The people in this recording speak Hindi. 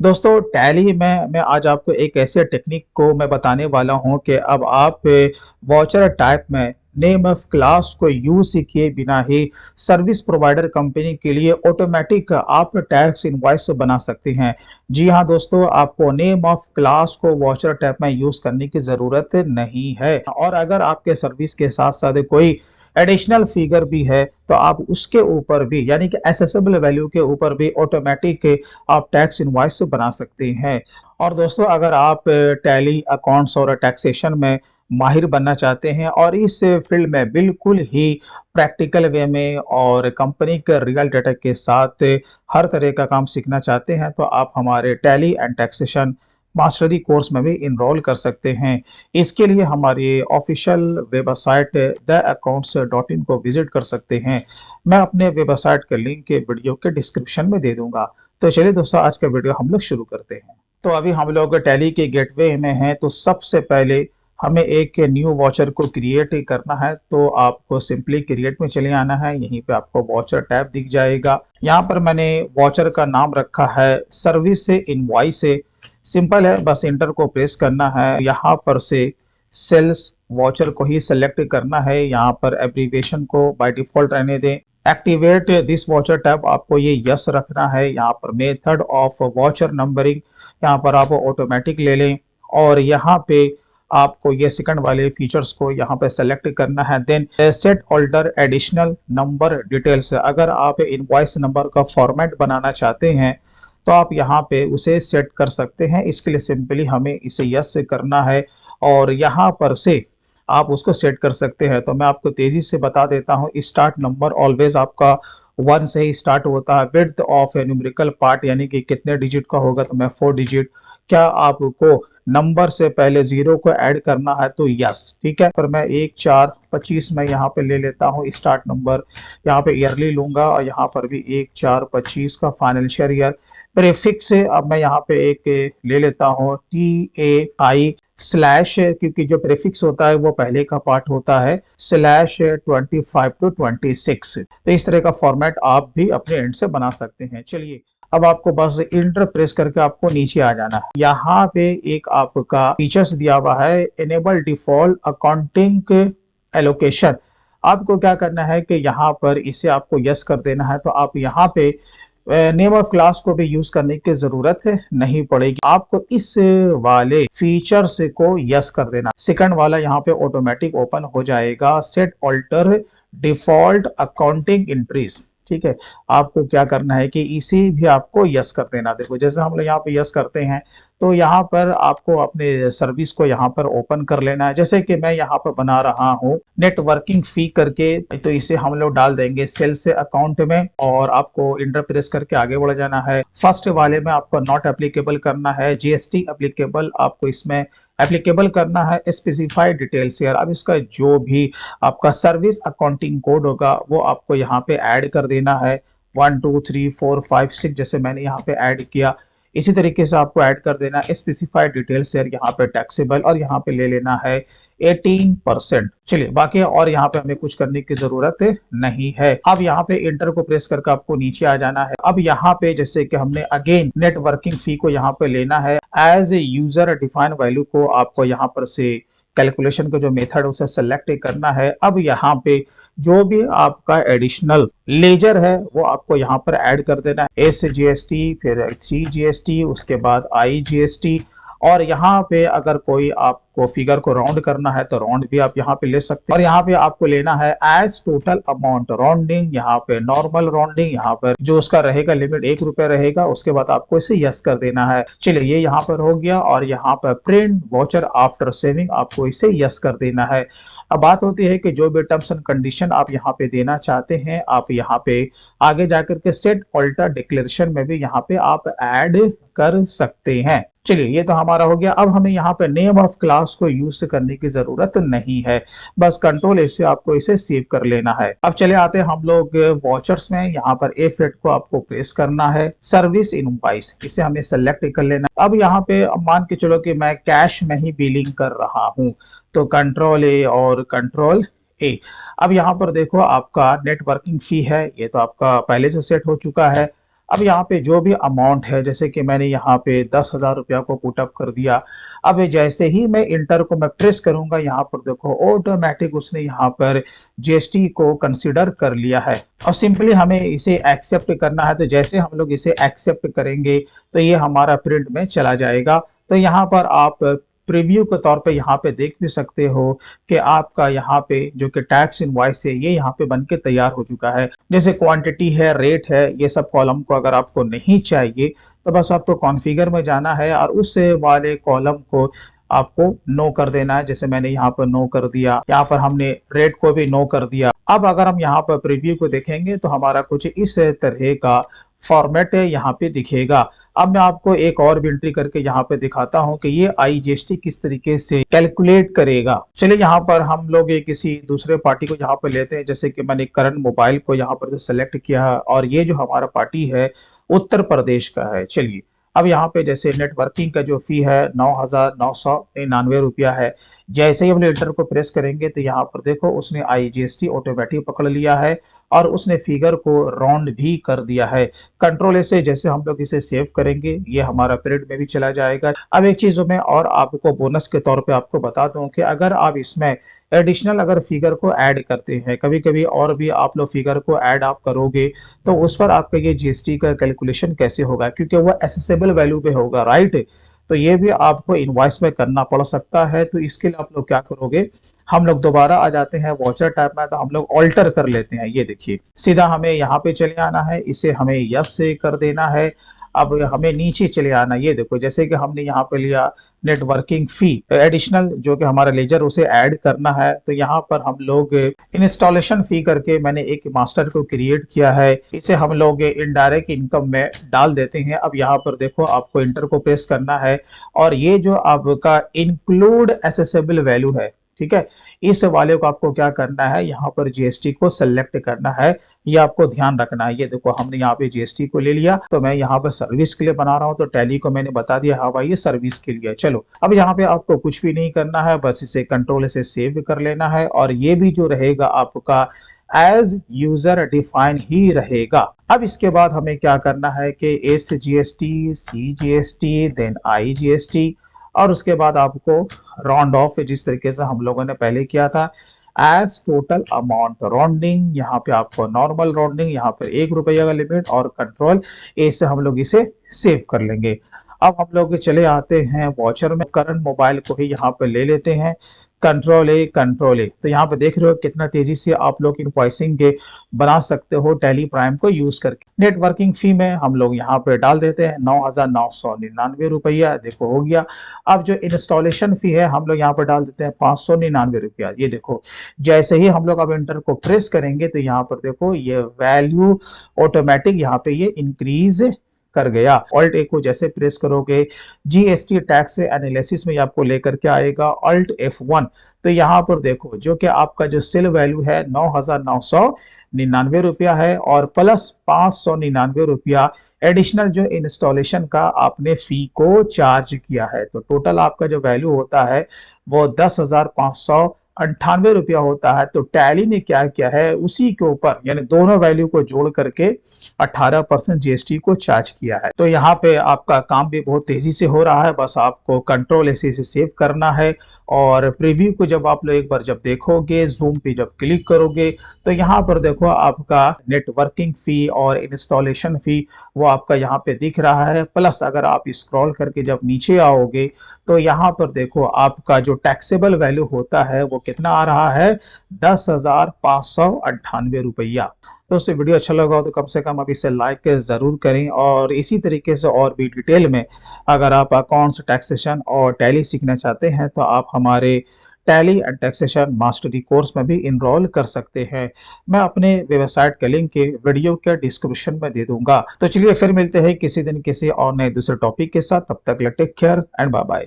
दोस्तों टैली में मैं आज आपको एक ऐसे टेक्निक को मैं बताने वाला हूं कि अब आप वाउचर टाइप में नेम ऑफ क्लास को यूज किए बिना ही सर्विस प्रोवाइडर कंपनी के लिए ऑटोमेटिक आप टैक्स इनवॉइस बना सकते हैं। जी हां दोस्तों, आपको नेम ऑफ क्लास को वाउचर टाइप में यूज करने की जरूरत नहीं है। और अगर आपके सर्विस के साथ साथ कोई एडिशनल फिगर भी है तो आप उसके ऊपर भी यानी कि एसेसेबल वैल्यू के ऊपर भी ऑटोमेटिक आप टैक्स इनवॉइस बना सकते हैं। और दोस्तों, अगर आप टैली अकाउंट्स और टैक्सेशन में माहिर बनना चाहते हैं और इस फील्ड में बिल्कुल ही प्रैक्टिकल वे में और कंपनी के रियल डेटा के साथ हर तरह का काम सीखना चाहते हैं तो आप हमारे tally and taxation mastery course में भी इनरोल कर सकते हैं। इसके लिए हमारी ऑफिशियल वेबसाइट theaccounts.in को विजिट कर सकते हैं। मैं अपने वेबसाइट के लिंक के वीडियो के डिस्क्रिप्शन में दे दूंगा। तो चलिए दोस्तों, आज का वीडियो हम लोग शुरू करते हैं। तो अभी हम लोग टैली के गेटवे में हैं, तो सबसे पहले हमें एक न्यू वाउचर को क्रिएट करना है। तो आपको सिंपली क्रिएट में चले आना है। यहीं पे आपको वाउचर टैब दिख जाएगा। यहाँ पर मैंने वाउचर का नाम रखा है सर्विस इनवॉइस। सिंपल है, बस इंटर को प्रेस करना है। यहाँ पर से सेल्स वाउचर को ही सेलेक्ट करना है। यहाँ पर एब्रीविएशन को बाय डिफॉल्ट रहने दें। एक्टिवेट दिस वाउचर टैब आपको ये यस रखना है। यहाँ पर मेथड ऑफ वाउचर नंबरिंग यहाँ पर आप ऑटोमेटिक ले लें और यहाँ पे आपको ये सेकंड वाले फीचर्स को यहाँ पे सेलेक्ट करना है। Then set alter additional number details, अगर आप इनवॉइस नंबर का फॉर्मेट बनाना चाहते हैं तो आप यहाँ पे उसे सेट कर सकते हैं। इसके लिए सिंपली हमें इसे यस करना है और यहाँ पर से आप उसको सेट कर सकते हैं। तो मैं आपको तेजी से बता देता हूँ। स्टार्ट नंबर ऑलवेज आपका 1 से ही स्टार्ट होता है। विड्थ ऑफ न्यूमेरिकल पार्ट यानी कि कितने डिजिट का होगा, तो मैं 4 डिजिट। क्या आपको नंबर से पहले 0 को ऐड करना है तो यस, ठीक है। पर मैं 1-4-25 में यहाँ पे ले लेता हूँ स्टार्ट नंबर। यहाँ पे ईयरली लूंगा और यहाँ पर भी 1-4-25 का फाइनेंशियल ईयर। प्रीफिक्स से अब मैं यहाँ पे एक ले लेता हूँ TAI स्लैश, क्योंकि जो प्रीफिक्स होता है वो पहले का पार्ट होता है, /25 to 26। तो इस तरह का फॉर्मेट आप भी अपने एंड से बना सकते हैं। चलिए, अब आपको बस इंटर प्रेस करके आपको नीचे आ जाना है। यहाँ पे एक आपका फीचर्स दिया हुआ है, एनेबल डिफॉल्ट अकाउंटिंग एलोकेशन। आपको क्या करना है कि यहाँ पर इसे आपको यस कर देना है। तो आप यहाँ पे नेम ऑफ क्लास को भी यूज करने की जरूरत नहीं पड़ेगी। आपको इस वाले फीचर्स को यस कर देना। सेकंड वाला यहाँ पे ऑटोमेटिक ओपन हो जाएगा, set alter default accounting entries, ठीक है। आपको क्या करना है कि इसी भी आपको यस कर देना। देखो, जैसे हम लोग यहाँ पे यस करते हैं तो यहाँ पर आपको अपने सर्विस को यहाँ पर ओपन कर लेना है। जैसे कि मैं यहाँ पर बना रहा हूँ नेटवर्किंग फी करके, तो इसे हम लोग डाल देंगे सेल्स अकाउंट में और आपको इंटर प्रेस करके आगे बढ़ जाना है। फर्स्ट वाले में आपको नॉट एप्लीकेबल करना है, जीएसटी एप्लीकेबल आपको इसमें एप्लीकेबल करना है, स्पेसिफाइड डिटेल्स यार। अब इसका जो भी आपका सर्विस अकाउंटिंग कोड होगा वो आपको यहाँ पे ऐड कर देना है। 1 2 3 4 5 6 जैसे मैंने यहाँ पे ऐड किया, इसी तरीके से आपको ऐड कर देना है। स्पेसिफाइड डिटेल्स यार यहाँ पे टैक्सेबल और यहाँ पे ले लेना है 18%। चलिए, बाकी और यहाँ पे हमें कुछ करने की जरूरत नहीं है। अब यहाँ पे इंटर को प्रेस करके आपको नीचे आ जाना है। अब यहाँ पे जैसे कि हमने अगेन नेटवर्किंग फी को यहाँ पे लेना है, as a user define value को आपको यहाँ पर से कैलकुलेशन का जो मेथड उसे सेलेक्ट करना है। अब यहाँ पे जो भी आपका एडिशनल लेजर है वो आपको यहाँ पर ऐड कर देना है, SGST, फिर CGST, उसके बाद IGST। और यहाँ पे अगर कोई आपको फिगर को राउंड करना है तो राउंड भी आप यहाँ पे ले सकते हैं। और यहाँ पे आपको लेना है एज टोटल अमाउंट राउंडिंग, यहाँ पे नॉर्मल राउंडिंग, यहाँ पर जो उसका रहेगा लिमिट 1 रुपए रहेगा। उसके बाद आपको इसे यस कर देना है। चलिए, ये यहाँ पर हो गया। और यहाँ पर प्रिंट वाउचर आफ्टर सेविंग आपको इसे यस कर देना है। अब बात होती है कि जो भी टर्म्स एंड कंडीशन आप यहाँ पे देना चाहते हैं, आप यहाँ पे आगे जाकर के सेट ऑल्टर डिक्लेरेशन में भी यहाँ पे आप ऐड कर सकते हैं। चलिए, ये तो हमारा हो गया। अब हमें यहाँ पे नेम ऑफ क्लास को यूज करने की जरूरत नहीं है, बस कंट्रोल से आपको इसे सेव कर लेना है। अब चले आते हैं हम लोग वाउचर्स में। यहाँ पर F8 को आपको प्रेस करना है, सर्विस इनवॉइस इसे हमें सेलेक्ट कर लेना। अब यहाँ पे मान के चलो कि मैं कैश में ही बिलिंग कर रहा हूँ, तो कंट्रोल A और कंट्रोल A। अब यहाँ पर देखो, आपका नेटवर्किंग फी है, ये तो आपका पहले से सेट हो चुका है। अब यहाँ पे जो भी अमाउंट है, जैसे कि मैंने यहाँ पे 10,000 रुपया को पुटअप कर दिया। अब जैसे ही मैं इंटर को मैं प्रेस करूंगा, यहाँ पर देखो ऑटोमेटिक उसने यहाँ पर जीएसटी को कंसिडर कर लिया है। और सिंपली हमें इसे एक्सेप्ट करना है। तो जैसे हम लोग इसे एक्सेप्ट करेंगे तो ये हमारा प्रिंट में चला जाएगा। तो यहाँ पर आप प्रीव्यू के तौर पे यहाँ पे देख भी सकते हो कि आपका यहाँ पे जो कि टैक्स इनवॉइस है ये यहाँ पे बन के तैयार हो चुका है। जैसे क्वांटिटी है, रेट है, ये सब कॉलम को अगर आपको नहीं चाहिए तो बस आपको कॉन्फ़िगर में जाना है और उस वाले कॉलम को आपको नो कर देना है। जैसे मैंने यहाँ पर नो कर दिया, यहाँ पर हमने रेट को भी नो कर दिया। अब अगर हम यहाँ पर प्रीव्यू को देखेंगे तो हमारा कुछ इस तरह का फॉर्मेट है यहाँ पे दिखेगा। अब मैं आपको एक और भी एंट्री करके यहाँ पे दिखाता हूँ कि ये आईजीएसटी किस तरीके से कैलकुलेट करेगा। चलिए यहाँ पर हम लोग ये किसी दूसरे पार्टी को यहाँ पे लेते हैं। जैसे कि मैंने करण मोबाइल को यहाँ पर सेलेक्ट किया है और ये जो हमारा पार्टी है उत्तर प्रदेश का है। चलिए अब यहाँ पे जैसे नेटवर्किंग का जो फी है 9,999 रुपया है। जैसे ही हम इंटर को प्रेस करेंगे तो यहाँ पर देखो उसने आईजीएसटी ऑटोमेटिक पकड़ लिया है और उसने फिगर को राउंड भी कर दिया है। कंट्रोल ऐसे जैसे हम लोग इसे सेव करेंगे ये हमारा प्रिंट में भी चला जाएगा। अब एक चीज मैं और आपको बोनस के तौर पे आपको बता दूं कि अगर आप इसमें एडिशनल अगर फिगर को ऐड करते हैं, कभी कभी और भी आप लोग फिगर को ऐड आप करोगे तो उस पर आपका ये जीएसटी का कैलकुलेशन कैसे होगा, क्योंकि वो एसेसेबल वैल्यू पे होगा, राइट। तो ये भी आपको इनवॉइस में करना पड़ सकता है। तो इसके लिए आप लोग क्या करोगे, हम लोग दोबारा आ जाते हैं वॉचर टैब में, तो हम लोग ऑल्टर कर लेते हैं। ये देखिए सीधा हमें यहाँ पे चले आना है, इसे हमें यस से कर देना है। अब हमें नीचे चले आना, ये देखो जैसे कि हमने यहाँ पे लिया नेटवर्किंग फी एडिशनल जो कि हमारा लेजर उसे ऐड करना है। तो यहाँ पर हम लोग इंस्टॉलेशन फी करके मैंने एक मास्टर को क्रिएट किया है, इसे हम लोग इनडायरेक्ट इनकम में डाल देते हैं। अब यहाँ पर देखो आपको इंटर को प्रेस करना है और ये जो आपका इंक्लूड एसेसेबल वैल्यू है, ठीक है, इस वाले को आपको क्या करना है, यहाँ पर जीएसटी को सेलेक्ट करना है। ये आपको ध्यान रखना है। ये देखो हमने यहाँ पे जीएसटी को ले लिया, तो मैं यहाँ पर सर्विस के लिए बना रहा हूँ तो टैली को मैंने बता दिया हाँ भाई ये सर्विस के लिए। चलो अब यहाँ पे आपको कुछ भी नहीं करना है, बस इसे कंट्रोल से सेव कर लेना है और ये भी जो रहेगा आपका एज यूजर डिफाइन ही रहेगा। अब इसके बाद हमें क्या करना है कि S GST, C GST, then I GST और उसके बाद आपको राउंड ऑफ जिस तरीके से हम लोगों ने पहले किया था एज टोटल अमाउंट राउंडिंग, यहाँ पे आपको नॉर्मल राउंडिंग, यहाँ पर 1 रुपया का लिमिट और कंट्रोल ए से हम लोग इसे सेव कर लेंगे। अब हम लोग चले आते हैं वॉचर में, करंट मोबाइल को ही यहाँ पे ले लेते हैं, कंट्रोल ए। तो यहाँ पे देख रहे हो कितना तेजी से आप लोग इनवॉइसिंग के बना सकते हो टैली प्राइम को यूज करके। नेटवर्किंग फी में हम लोग यहाँ पे डाल देते हैं 9,999 रुपया, देखो हो गया। अब जो इंस्टॉलेशन फी है हम लोग यहाँ पर डाल देते हैं 599 रुपया। ये देखो जैसे ही हम लोग अब एंटर को प्रेस करेंगे तो यहाँ पर देखो ये वैल्यू ऑटोमेटिक यहाँ पे ये इंक्रीज कर गया। ऑल्ट ए को जैसे प्रेस करोगे जीएसटी टैक्स एनालिसिस में आपको लेकर के आएगा ऑल्ट F1। तो यहाँ पर देखो जो कि आपका जो सेल वैल्यू है 9,999 रुपया है और प्लस 599 रुपया एडिशनल जो इंस्टॉलेशन का आपने फी को चार्ज किया है। तो टोटल आपका जो वैल्यू होता है वो 10,598 रुपया होता है। तो टैली ने क्या किया है उसी के ऊपर यानी दोनों वैल्यू को जोड़ करके 18% जीएसटी को चार्ज किया है। तो यहाँ पे आपका काम भी बहुत तेजी से हो रहा है, बस आपको कंट्रोल ऐसे सेव करना है और प्रीव्यू को जब आप लोग एक बार जब देखोगे, जूम पे जब क्लिक करोगे तो यहाँ पर देखो आपका नेटवर्किंग फी और इंस्टॉलेशन फी वो आपका यहाँ पे दिख रहा है। प्लस अगर आप स्क्रॉल करके जब नीचे आओगे तो यहाँ पर देखो आपका जो टैक्सेबल वैल्यू होता है वो कितना आ रहा है 10,598 रुपया। दोस्तों वीडियो अच्छा लगा हो तो कम से कम अब इसे लाइक जरूर करें और इसी तरीके से और भी डिटेल में अगर आप अकाउंट्स, टैक्सेशन और टैली सीखना चाहते हैं तो आप हमारे tally and taxation mastery course में भी इनरोल कर सकते हैं। मैं अपने वेबसाइट के लिंक के वीडियो के डिस्क्रिप्शन में दे दूंगा। तो चलिए फिर मिलते हैं किसी दिन किसी और नए दूसरे टॉपिक के साथ, तब तक take care and bye bye.